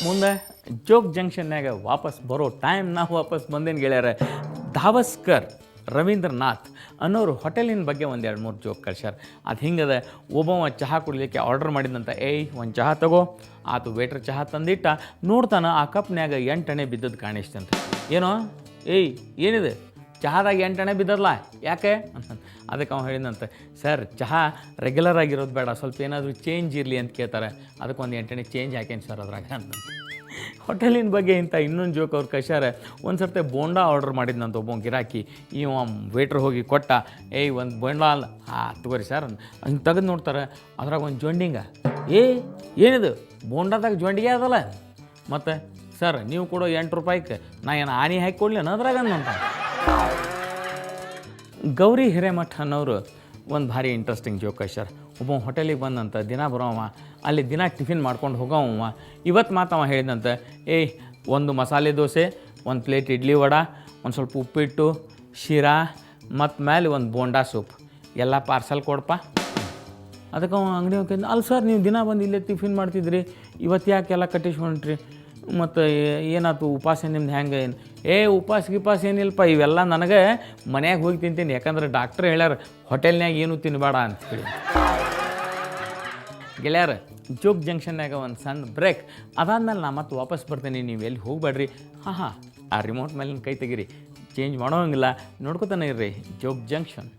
ಮುಂದೆ ಜೋಗ್ ಜಂಕ್ಷನ್ಯಾಗ ವಾಪಸ್ ಬರೋ ಟೈಮ್ ನಾವು ವಾಪಸ್ ಬಂದೇನು ಗೆಳೆಯರ ಧಾವಸ್ಕರ್ ರವೀಂದ್ರನಾಥ್ ಅನ್ನೋರು ಹೋಟೆಲಿನ ಬಗ್ಗೆ ಒಂದು 2-3 ಜೋಕ್ ಕಳ್ಸ್ಯಾರ. ಅದು ಹಿಂಗದ, ಒಬ್ಬವ ಚಹಾ ಕುಡ್ಲಿಕ್ಕೆ ಆರ್ಡ್ರ್ ಮಾಡಿದಂತ, ಒಂದು ಚಹಾ ತಗೋ ಆತು. ವೇಟ್ರ್ ಚಹಾ ತಂದಿಟ್ಟ, ನೋಡ್ತಾನೆ ಆ ಕಪ್ನ್ಯಾಗ 8 ಅಣೆ ಬಿದ್ದದ್ದು ಕಾಣಿಸ್ತಂತ. ಏನೋ ಏನಿದೆ ಚಹಾದಾಗ 8 ಅಣೆ ಬಿದ್ದಲ್ಲ ಯಾಕೆ ಅಂತ. ಅದಕ್ಕೆ ಅವ್ನು ಹೇಳಿದಂತೆ, ಸರ್ ಚಹಾ ರೆಗ್ಯುಲರ್ ಆಗಿರೋದು ಬೇಡ, ಸ್ವಲ್ಪ ಏನಾದರೂ ಚೇಂಜ್ ಇರಲಿ ಅಂತ ಕೇಳ್ತಾರೆ, ಅದಕ್ಕೆ ಒಂದು 8 ಅಣೆ ಚೇಂಜ್ ಹಾಕೇನು ಸರ್ ಅದ್ರಾಗ ಅಂತ. ಹೋಟೆಲಿನ ಬಗ್ಗೆ ಇಂಥ ಇನ್ನೊಂದು ಜೋಕ್ ಅವ್ರು ಕಳ್ಸ್ಯಾರ. ಒಂದು ಸರ್ತಿ ಬೋಂಡಾ ಆರ್ಡ್ರ್ ಮಾಡಿದ್ನಂತ ಒಬ್ಬ ಗಿರಾಕಿ. ವೇಟ್ರ್ ಹೋಗಿ ಕೊಟ್ಟ, ಒಂದು ಬೋಂಡಾ ಅಲ್ಲ ತಗೋರಿ ಸರ್ ಹಿಂಗೆ ತೆಗೆದು ನೋಡ್ತಾರೆ, ಅದ್ರಾಗ ಒಂದು ಜೊಂಡಿಂಗ. ಏನಿದು ಬೋಂಡಾದಾಗ ಜೊಂಡಿಗೆ ಅದಲ್ಲ, ಮತ್ತು ಸರ್ ನೀವು ಕೊಡೋ 8 ರೂಪಾಯಿಗೆ ನಾ ಏನು ಆನಿ ಹಾಕಿ ಕೊಡ್ಲೇನು ಅದ್ರಾಗ ಅಂತ. ಗೌರಿ ಹಿರೇಮಠ ಅನ್ನೋರು ಒಂದು ಭಾರಿ ಇಂಟ್ರೆಸ್ಟಿಂಗ್ ಜೋಕ್ ಸರ್. ಒಬ್ಬ ಹೋಟೆಲಿಗೆ ಬಂದಂತ, ದಿನ ಬರೋವ, ಅಲ್ಲಿ ದಿನ ಟಿಫಿನ್ ಮಾಡ್ಕೊಂಡು ಹೋಗೋವ. ಇವತ್ತು ಮಾತವ ಹೇಳಿದಂತೆ, ಒಂದು ಮಸಾಲೆ ದೋಸೆ, ಒಂದು ಪ್ಲೇಟ್ ಇಡ್ಲಿ ವಡೆ, ಒಂದು ಸ್ವಲ್ಪ ಉಪ್ಪಿಟ್ಟು, ಶಿರಾ ಮತ್ತು ಮೇಲೆ ಒಂದು ಬೋಂಡಾ ಸೂಪ್ ಎಲ್ಲ ಪಾರ್ಸಲ್ ಕೊಡಪ್ಪ. ಅದಕ್ಕೆ ಅವ ಅಂಗಡಿ ಹೋಗಿ, ಅಲ್ಲ ಸರ್ ನೀವು ದಿನ ಬಂದು ಇಲ್ಲೇ ಟಿಫಿನ್ ಮಾಡ್ತಿದ್ರಿ, ಇವತ್ತು ಯಾಕೆ ಎಲ್ಲ ಕಟ್ಟಿಸ್ಕೊಂಡ್ರಿ, ಮತ್ತು ಏನಾಯ್ತು ಉಪವಾಸ ನಿಮ್ದು ಹೆಂಗೆ ಏನು? ಉಪವಾಸ ಏನಿಲ್ಲಪ್ಪ, ಇವೆಲ್ಲ ನನಗೆ ಮನ್ಯಾಗ ಹೋಗಿ ತಿಂತೀನಿ, ಯಾಕಂದ್ರೆ ಡಾಕ್ಟ್ರ್ ಹೇಳ್ಯಾರ ಹೋಟೆಲ್ನಾಗ ಏನು ತಿನ್ನಬೇಡ ಅಂತೇಳಿ. ಗೆಳೆಯರ ಜೋಗ್ ಜಂಕ್ಷನ್ನಾಗ ಒಂದು ಸಣ್ಣ ಬ್ರೇಕ್, ಅದಾದ್ಮೇಲೆ ನಾ ಮತ್ತೆ ವಾಪಸ್ ಬರ್ತೀನಿ, ನೀವು ಎಲ್ಲಿ ಹೋಗಬೇಡ್ರಿ. ಆ ರಿಮೋಟ್ ಮೇಲಿನ ಕೈ ತೆಗೀರಿ, ಚೇಂಜ್ ಮಾಡೋ ಹಂಗಿಲ್ಲ, ನೋಡ್ಕೊತಾನೆ ಇರ್ರಿ ಜೋಗ್ ಜಂಕ್ಷನ್.